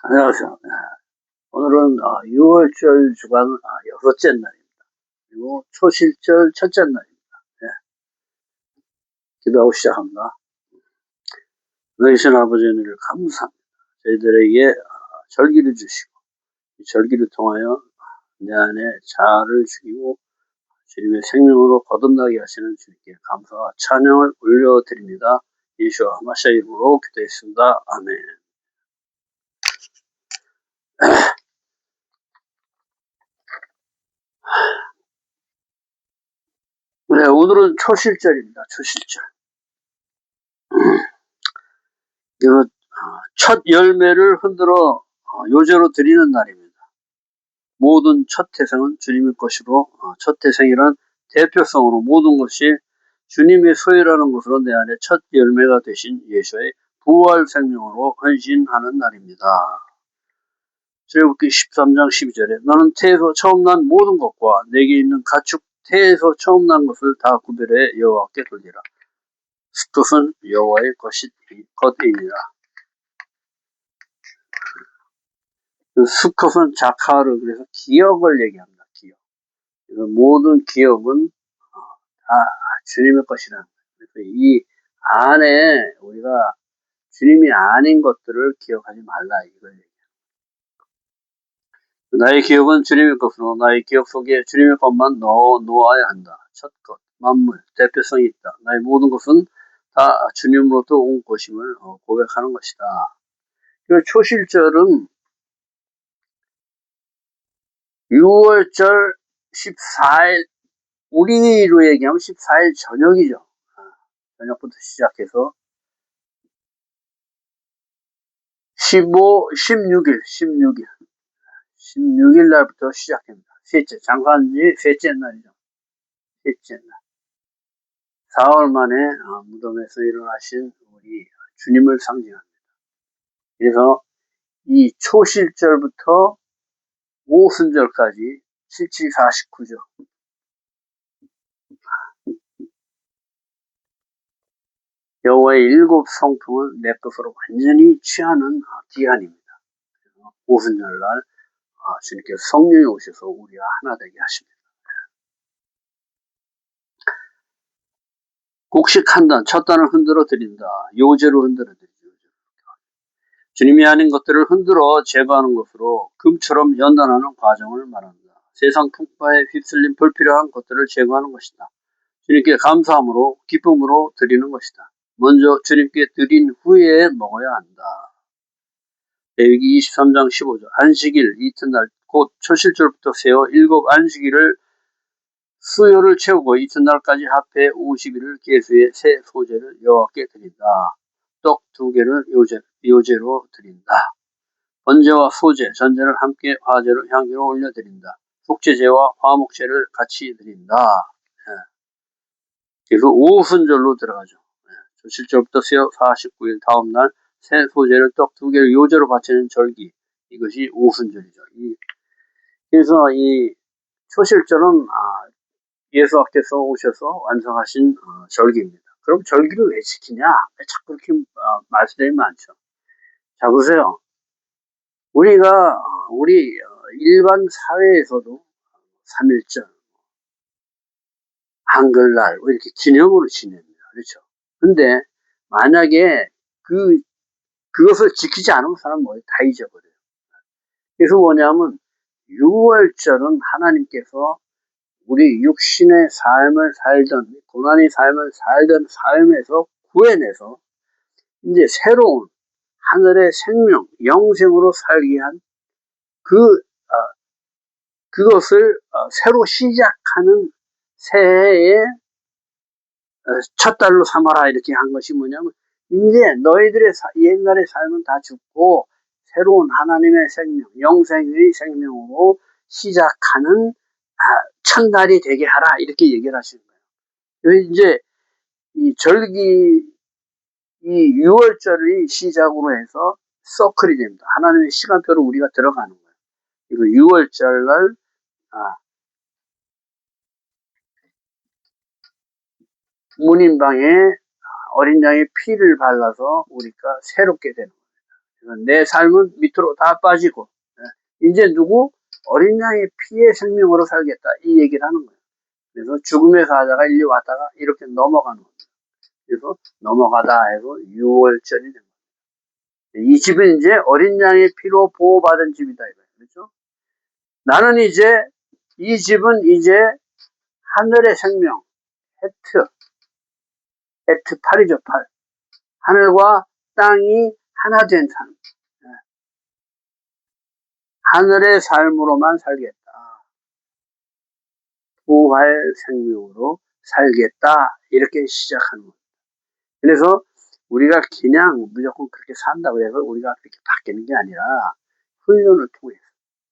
안녕하세요. 오늘은 6월절 주간 여섯째 날입니다. 그리고 초실절 첫째 날입니다. 예, 기도하고 시작합니다. 너희신 아버지 은혜를 감사합니다. 저희들에게 절기를 주시고 이 절기를 통하여 내 안에 자아를 죽이고 주님의 생명으로 거듭나게 하시는 주님께 감사와 찬양을 올려드립니다. 예수와 마시아 이름으로 기도했습니다. 아멘. 네, 오늘은 초실절입니다. 초실절. 이거 첫 열매를 흔들어 요제로 드리는 날입니다. 모든 첫 태생은 주님의 것이로 첫 태생이란 대표성으로 모든 것이 주님의 소유라는 것으로 내 안에 첫 열매가 되신 예수의 부활 생명으로 헌신하는 날입니다. 출애굽기 13장 12절에 너는 태에서 처음 난 모든 것과 내게 있는 가축 태에서 처음 난 것을 다 구별해 여호와께 돌리라. 그것은 여호와의 것이니라. 그 수컷은 자카르, 그래서 기업을 얘기합니다. 기업. 모든 기업은 다 주님의 것이라는 거예요. 그래서 이 안에 우리가 주님이 아닌 것들을 기억하지 말라, 이걸 얘기해요. 나의 기업은 주님의 것으로 나의 기업 속에 주님의 것만 넣어 놓아야 한다. 첫 것, 만물, 대표성이 있다. 나의 모든 것은 다 주님으로부터 온 것임을 고백하는 것이다. 그 초실절은 6월절 14일, 우리로 얘기하면 14일 저녁이죠. 저녁부터 시작해서 15, 16일 날부터 시작합니다. 셋째, 장사한지 셋째 날이죠. 셋째 날. 사흘 만에 무덤에서 일어나신 우리 주님을 상징합니다. 그래서 이 초실절부터 오순절까지 7, 49죠. 여호와의 7 성품을 내 것으로 완전히 취하는 기한입니다. 오순절날 주님께서 성령이 오셔서 우리와 하나 되게 하십니다. 곡식 한 단, 첫 단을 흔들어 드린다. 요제로 흔들어 드리죠. 주님이 아닌 것들을 흔들어 제거하는 것으로 금처럼 연단하는 과정을 말합니다. 세상 풍파에 휩쓸린 불필요한 것들을 제거하는 것이다. 주님께 감사함으로 기쁨으로 드리는 것이다. 먼저 주님께 드린 후에 먹어야 한다. 레위기 23장 15절 안식일 이튿날 곧 초실절부터 세워 7 안식일을 수요를 채우고 이튿날까지 합해 50일을 계수해 새 소제를 여호와께 드린다. 떡 2개를 요제로 드린다. 번제와 소제, 전제를 함께 화제로 향기로 올려드린다. 속죄제와 화목제를 같이 드린다. 그래서 오순절로 들어가죠. 초실절부터 세어 49일 다음날 새 소제를 떡 2개를 요제로 바치는 절기, 이것이 오순절이죠. 그래서 이 초실절은 예수께서 오셔서 완성하신 절기입니다. 그럼 절기를 왜 지키냐? 왜 자꾸 이렇게 말씀이 많죠. 자, 보세요. 우리 일반 사회에서도 3.1절, 한글날 이렇게 기념으로 지냅니다. 그렇죠? 근데 만약에 그것을 지키지 않으면 사람 다 잊어버려요. 그래서 뭐냐면 6월절은 하나님께서 우리 육신의 삶을 살던, 고난의 삶을 살던 삶에서 구해내서 이제 새로운 하늘의 생명, 영생으로 살게 한 그것을 새로 시작하는 새해의 첫 달로 삼아라, 이렇게 한 것이 뭐냐면, 이제 너희들의 옛날의 삶은 다 죽고 새로운 하나님의 생명, 영생의 생명으로 시작하는 첫날이 되게 하라, 이렇게 얘기를 하시는 거예요. 이제 이 절기, 이 6월절이 시작으로 해서 서클이 됩니다. 하나님의 시간표로 우리가 들어가는 거예요. 그리고 6월절 날 문인방에 어린 양의 피를 발라서 우리가 새롭게 되는 겁니다. 내 삶은 밑으로 다 빠지고 이제 누구? 어린 양의 피의 생명으로 살겠다 이 얘기를 하는 거예요. 그래서 죽음에서 하다가 일리 왔다가 이렇게 넘어가는 거예요. 그래서 넘어가다 해서 6월절이 됩니다. 이 집은 이제 어린 양의 피로 보호받은 집이다 이거예요. 그렇죠? 나는 이제 이 집은 이제 하늘의 생명, 헤트 8이죠, 8. 하늘과 땅이 하나 된 삶. 하늘의 삶으로만 살겠다. 부활 생명으로 살겠다. 이렇게 시작하는 거예요. 그래서 우리가 그냥 무조건 그렇게 산다고 해서 우리가 그렇게 바뀌는 게 아니라 훈련을 통해서,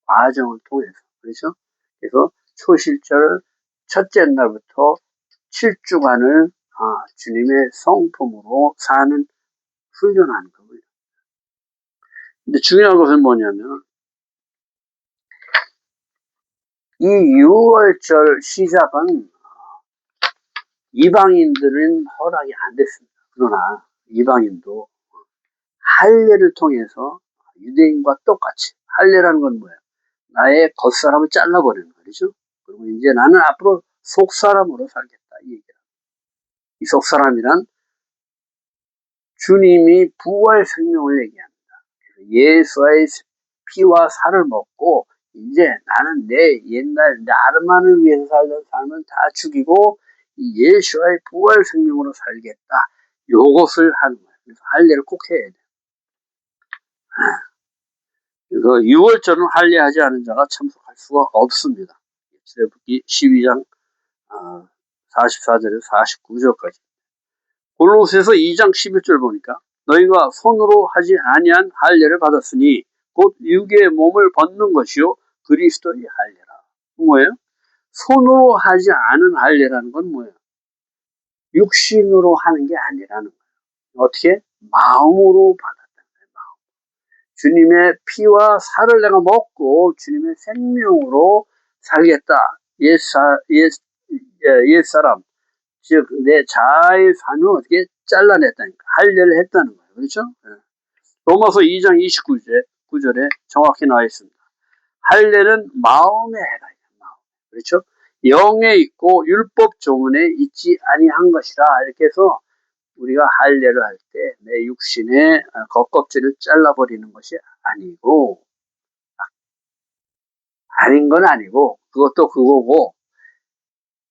과정을 통해서. 그렇죠? 그래서 초실절 첫째 날부터 7주간을 주님의 성품으로 사는 훈련하는 거고요. 근데 중요한 것은 뭐냐면 이 6월절 시작은 이방인들은 허락이 안 됐습니다. 그러나 이방인도 할례를 통해서 유대인과 똑같이 할례라는 건 뭐예요? 나의 겉사람을 잘라버리는 거죠. 그리고 이제 나는 앞으로 속사람으로 살겠다 이 얘기야. 이 속사람이란 주님이 부활 생명을 얘기합니다. 예수의 피와 살을 먹고 이제 나는 내 옛날 나만을 위해서 살던 삶은 다 죽이고 예수의 부활 생명으로 살겠다. 요것을 하는 거예요. 그래서 할례를 꼭 해야 돼요. 그래서 6월절은 할례하지 않은 자가 참석할 수가 없습니다. 출애굽기 12장 44절에서 49절까지. 골로새서 2장 11절 보니까 너희가 손으로 하지 아니한 할례를 받았으니 곧 육의 몸을 벗는 것이요 그리스도의 할례라. 뭐예요? 손으로 하지 않은 할례라는 건 뭐예요? 육신으로 하는 게 아니라는 거예요. 어떻게? 마음으로 받았다는 거예요. 마음. 주님의 피와 살을 내가 먹고 주님의 생명으로 살겠다. 옛사람, 즉 내 자아의 삶을 어떻게 잘라냈다니까. 할례를 했다는 거예요. 그렇죠? 로마서 2장 29절에 정확히 나와 있습니다. 할례는 마음에 해라. 마음. 그렇죠? 영에 있고 율법 조문에 있지 아니한 것이라. 이렇게 해서 우리가 할례를 할 때 내 육신의 겉껍질을 잘라버리는 것이 아니고, 아닌 건 아니고 그것도 그거고,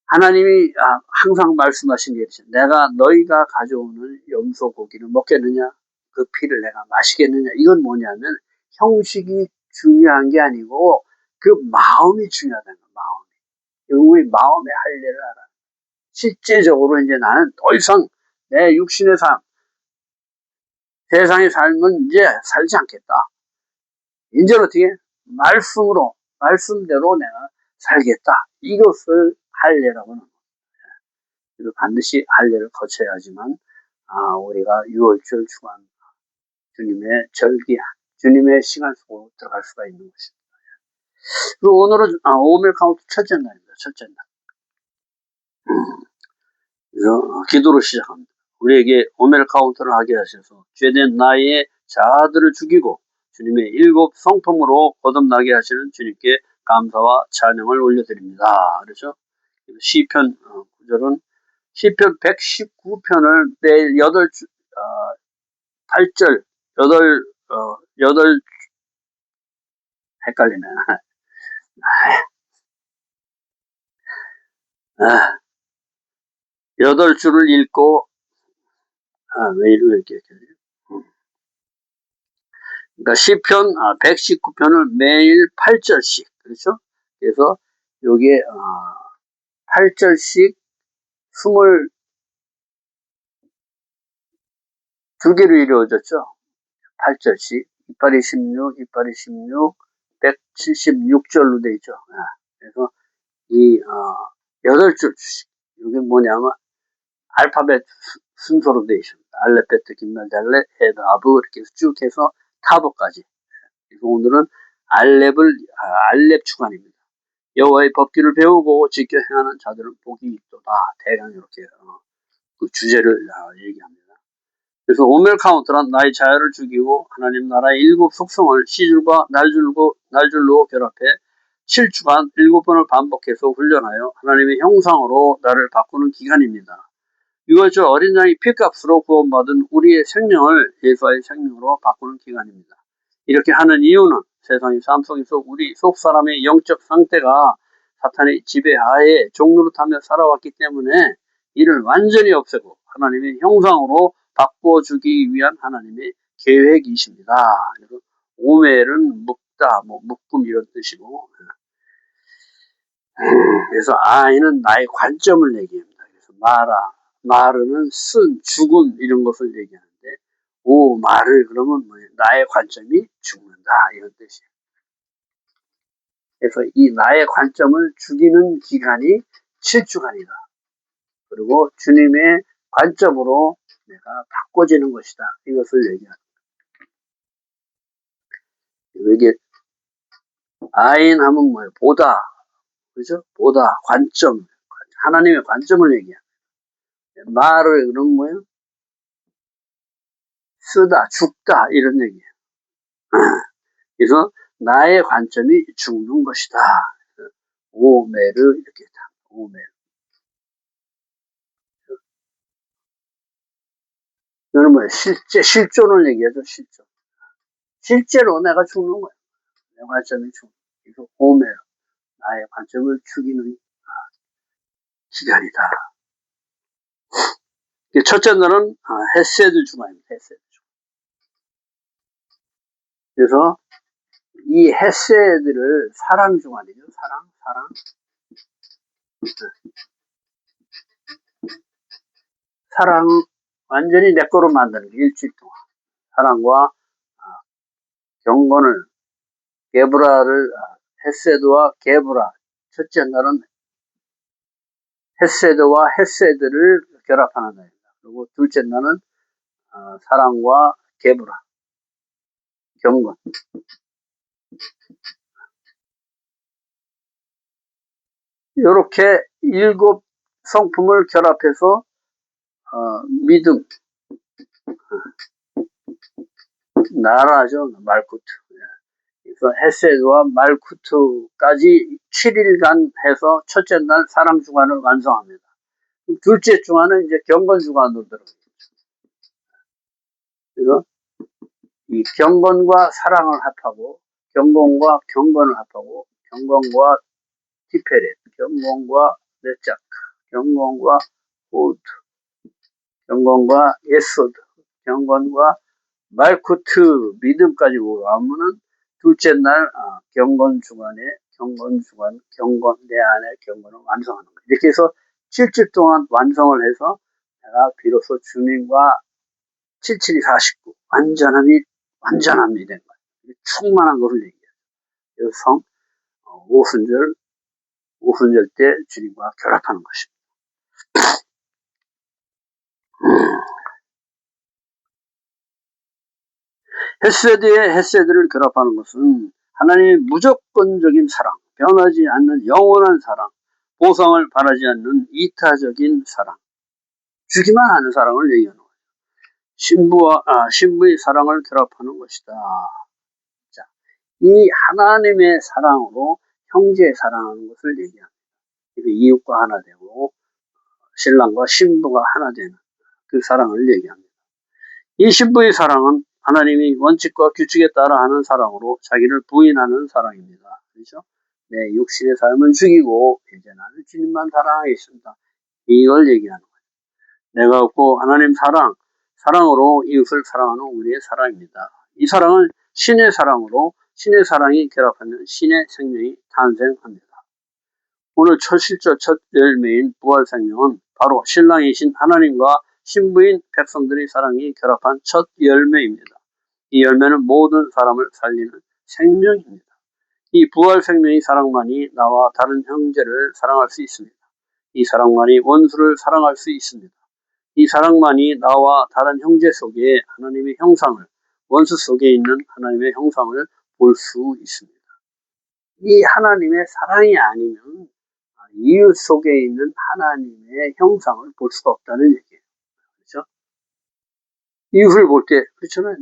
하나님이 항상 말씀하신 게 있어요. 내가 너희가 가져오는 염소 고기를 먹겠느냐? 그 피를 내가 마시겠느냐? 이건 뭐냐면 형식이 중요한 게 아니고 그 마음이 중요하다는 거예요. 마음이. 우리 마음의 할례를 알아. 실제적으로 이제 나는 더 이상 내 육신의 삶, 세상의 삶은 이제 살지 않겠다. 이제는 어떻게? 말씀대로 내가 살겠다. 이것을 할례라고 하는 거예요. 그래서 반드시 할례를 거쳐야지만 우리가 6월절 주간 주님의 절기야, 주님의 시간 속으로 들어갈 수가 있는 것입니다. 그리고 오늘은 오멜 카운트 첫째 날입니다. 첫째 날. 그래서 기도로 시작합니다. 우리에게 오멜 카운트를 하게 하셔서 죄된 나의 자아들을 죽이고 주님의 7 성품으로 거듭나게 하시는 주님께 감사와 찬양을 올려드립니다. 그렇죠? 시편 9절은 시편 119편을 매일 8절, 8 헷갈리네. 8줄을 읽고, 왜 이렇게 헷갈려요? 그러니까 시편 119편을 매일 8절씩, 그렇죠? 그래서 요게 8절씩 22개로 이루어졌죠? 8절씩. 이빨이 16, 이빨이 16, 176절로 돼 있죠. 그래서 이 8줄씩. 이게 뭐냐면 알파벳 순서로 돼 있습니다. 알레베트, 김날잘레, 헤드, 아브 이렇게 쭉 해서 타브까지. 그래서 오늘은 알렙 주간입니다. 여호와의 법규를 배우고 지켜 행하는 자들은 복이 있도다. 대강 이렇게 그 주제를 얘기합니다. 그래서 오멜 카운트란 나의 자유를 죽이고 하나님 나라의 7 속성을 시줄과 날줄로 결합해 7주간 7번을 반복해서 훈련하여 하나님의 형상으로 나를 바꾸는 기간입니다. 이걸 저 어린 양의 피값으로 구원받은 우리의 생명을 예수와의 생명으로 바꾸는 기간입니다. 이렇게 하는 이유는 세상의 삶 속에서 우리 속 사람의 영적 상태가 사탄의 지배하에 종노릇하며 살아왔기 때문에 이를 완전히 없애고 하나님의 형상으로 바꿔주기 위한 하나님의 계획이십니다. 그래서 오멜은 묶다, 묶음 이런 뜻이고, 그래서 아이는 나의 관점을 얘기합니다. 그래서 마르는 쓴, 죽음 이런 것을 얘기하는데, 마르 그러면 뭐예요? 나의 관점이 죽는다 이런 뜻이에요. 그래서 이 나의 관점을 죽이는 기간이 7주간이다. 그리고 주님의 관점으로 내가 바꿔지는 것이다. 이것을 얘기합니다. 이게 아인 하면 뭐예요? 보다, 그죠? 보다, 관점, 하나님의 관점을 얘기합니다. 말을 그런 뭐예요? 쓰다, 죽다 이런 얘기예요. 그래서 나의 관점이 죽는 것이다. 오메르 이렇게 다 오메르. 이거는 뭐예요? 실존을 얘기하죠. 실제로 내가 죽는 거예요. 내 관점이 죽는 거예요. 그래서 오메르, 나의 관점을 죽이는 기간이다. 첫째 날은 헤세드 주간입니다. 헤세드 주간. 그래서 이 헤세드를 사랑 주간이죠. 사랑. 사랑 완전히 내 거로 만드는 게 일주일 동안. 사랑과 경건을 헤세드와 게브라. 첫째 날은 헤세드와 헤세드를 결합하는 날입니다. 그리고 둘째 날은 사랑과 게브라, 경건. 이렇게 7 성품을 결합해서 믿음, 나라죠. 말쿠트. 그래서 헤세드와 말쿠트까지 7일간 해서 첫째 날 사랑 주간을 완성합니다. 둘째 주간은 이제 경건 주간으로 들어가요. 그래서 이 경건과 사랑을 합하고, 경건과 경건을 합하고, 경건과 티페렛, 경건과 네짝, 경건과 호드, 경건과 예소드, 경건과 말쿠트, 믿음까지 모아하면은 둘째 날 경건 주간에 경건 내 안에 경건을 완성하는 거예요. 이렇게 해서 7주 동안 완성을 해서 내가 비로소 주님과 77이 49 완전함이 된 거예요. 충만한 것을 얘기해요. 그래서 오순절 때 주님과 결합하는 것입니다. 헤세드를 결합하는 것은 하나님의 무조건적인 사랑, 변하지 않는 영원한 사랑, 보상을 바라지 않는 이타적인 사랑, 주기만 하는 사랑을 얘기하는 거예요. 신부의 사랑을 결합하는 것이다. 자, 이 하나님의 사랑으로 형제의 사랑하는 것을 얘기합니다. 이웃과 하나 되고 신랑과 신부가 하나 되는 그 사랑을 얘기합니다. 이 신부의 사랑은 하나님이 원칙과 규칙에 따라 하는 사랑으로 자기를 부인하는 사랑입니다. 그렇죠? 내 육신의 삶은 죽이고 이제 나는 주님만 사랑하겠습니다. 이걸 얘기하는 거예요. 내가 없고 하나님 사랑으로 이웃을 사랑하는 우리의 사랑입니다. 이 사랑은 신의 사랑으로 신의 사랑이 결합하면 신의 생명이 탄생합니다. 오늘 첫 실절 첫 열매인 부활 생명은 바로 신랑이신 하나님과 신부인 백성들의 사랑이 결합한 첫 열매입니다. 이 열매는 모든 사람을 살리는 생명입니다. 이 부활 생명의 사랑만이 나와 다른 형제를 사랑할 수 있습니다. 이 사랑만이 원수를 사랑할 수 있습니다. 이 사랑만이 나와 다른 형제 속에 하나님의 형상을, 원수 속에 있는 하나님의 형상을 볼 수 있습니다. 이 하나님의 사랑이 아니면 이웃 속에 있는 하나님의 형상을 볼 수가 없다는 얘기예요. 그렇죠? 이웃을 볼 때, 그렇잖아요.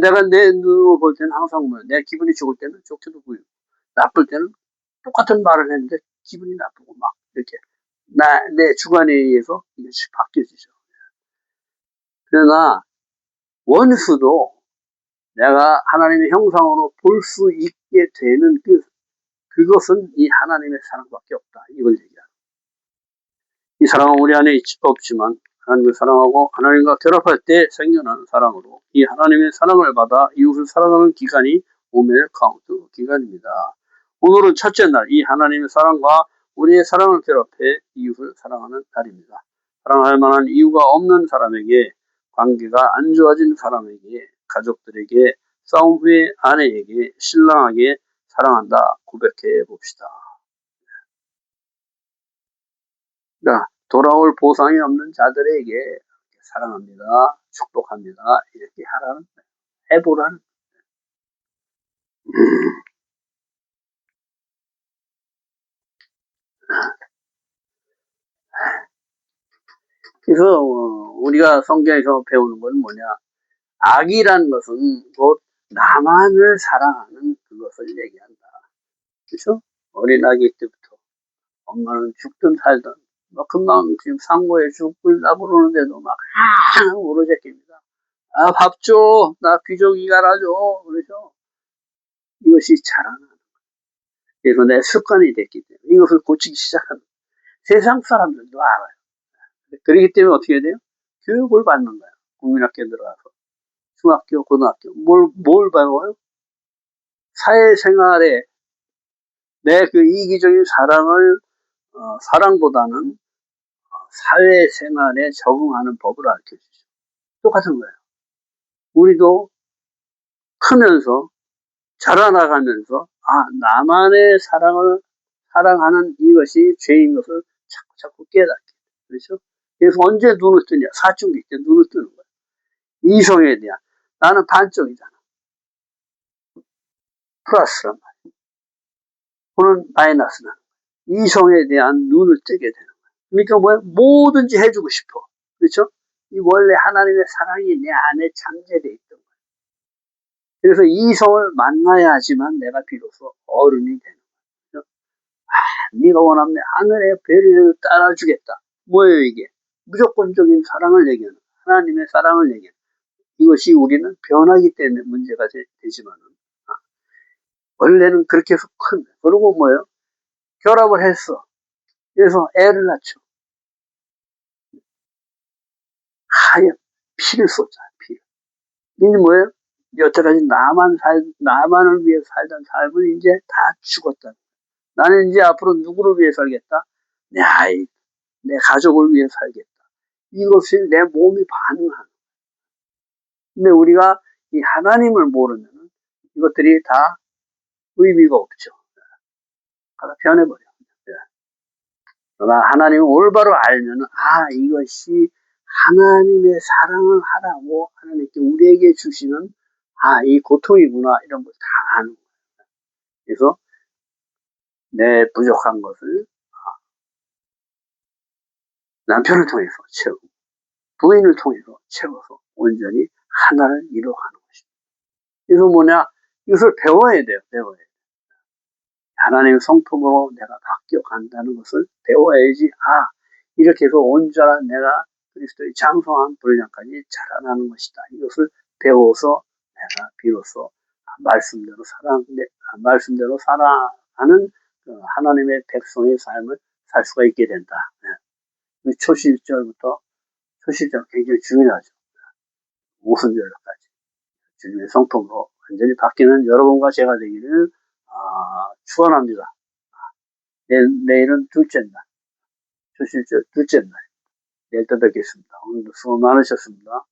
내가 내 눈으로 볼 때는 항상 뭐야. 내 기분이 좋을 때는 좋게도 보이고, 나쁠 때는 똑같은 말을 했는데 기분이 나쁘고 막, 이렇게. 내 주관에 의해서 이것이 바뀌어지죠. 그러나, 원수도 내가 하나님의 형상으로 볼 수 있게 되는 그것은 이 하나님의 사랑밖에 없다. 이걸 얘기합니다. 이 사랑은 우리 안에 없지만 하나님을 사랑하고 하나님과 결합할 때 생겨나는 사랑으로 이 하나님의 사랑을 받아 이웃을 사랑하는 기간이 오멜 카운트 기간입니다. 오늘은 첫째 날, 이 하나님의 사랑과 우리의 사랑을 결합해 이웃을 사랑하는 날입니다. 사랑할 만한 이유가 없는 사람에게, 관계가 안 좋아진 사람에게, 가족들에게, 싸움 후에 아내에게 신랑에게 사랑한다 고백해 봅시다. 그러니까 돌아올 보상이 없는 자들에게 사랑합니다, 축복합니다, 이렇게 하라는 거예요. 해보라는 거예요. 그래서 우리가 성경에서 배우는 건 뭐냐, 악이란 것은 곧 나만을 사랑하는 그것을 얘기한다. 그렇죠? 어린 아기 때부터 엄마는 죽든 살든 막 금방 지금 상고에 죽을라고 그러는데도 막 울어제낍니다. 아, 밥 줘, 나 귀족이 갈아줘. 그러죠? 이것이 자라는, 그래서 내 습관이 됐기 때문에 이것을 고치기 시작합니다. 세상 사람들도 알아요. 그렇기 때문에 어떻게 해야 돼요? 교육을 받는 거예요. 국민학교에 들어가서. 중학교, 고등학교. 뭘 배워요? 사회생활에 내 그 이기적인 사랑보다는 사회생활에 적응하는 법을 알려주죠. 똑같은 거예요. 우리도 크면서, 자라나가면서, 나만의 사랑을 사랑하는 이것이 죄인 것을 자꾸 깨닫게. 그렇죠? 그래서 언제 눈을 뜨냐? 사춘기 때 눈을 뜨는 거예요. 이성에 대한. 나는 반쪽이잖아. 플러스란 말이야. 그는 마이너스나. 이성에 대한 눈을 뜨게 되는 거예요. 그러니까 뭐야? 뭐든지 해주고 싶어. 그렇죠? 이 원래 하나님의 사랑이 내 안에 잠재되어 있던 거예요. 그래서 이성을 만나야지만 내가 비로소 어른이 되는 거예요. 네가 원하면 하늘의 별을 따라주겠다. 뭐예요 이게? 무조건적인 사랑을 얘기하는, 하나님의 사랑을 얘기하는. 이것이 우리는 변하기 때문에 문제가 되지만은, 원래는 그렇게 해서 그리고 뭐예요? 결합을 했어. 그래서 애를 낳죠. 하얀 피를 쏟잖아, 피를. 이게 뭐예요? 여태까지 나만을 위해 살던 삶은 이제 다 죽었다. 나는 이제 앞으로 누구를 위해 살겠다? 내 아이, 내 가족을 위해 살겠다. 이것이 내 몸이 반응하는. 근데 우리가 이 하나님을 모르면 이것들이 다 의미가 없죠. 다 변해버려. 그러나 하나님을 올바로 알면, 이것이 하나님의 사랑을 하라고 하나님께 우리에게 주시는, 이 고통이구나, 이런 걸 다 아는 거예요. 그래서 내 부족한 것을 남편을 통해서 채우고, 부인을 통해서 채워서 온전히 하나를 이루어가는 것입니다. 그래서 뭐냐, 이것을 배워야 돼요, 배워야 돼요. 하나님의 성품으로 내가 바뀌어간다는 것을 배워야지, 이렇게 해서 온전한 내가 그리스도의 장성한 분량까지 자라나는 것이다. 이것을 배워서 내가 비로소 말씀대로 살아가는 하나님의 백성의 삶을 살 수가 있게 된다. 초실절부터, 초실절 굉장히 중요하죠. 오순절까지 주님의 성품으로 완전히 바뀌는 여러분과 제가 되기를 축원합니다. 내일은 둘째 날, 초실절 둘째 날. 내일 또 뵙겠습니다. 오늘도 수고 많으셨습니다.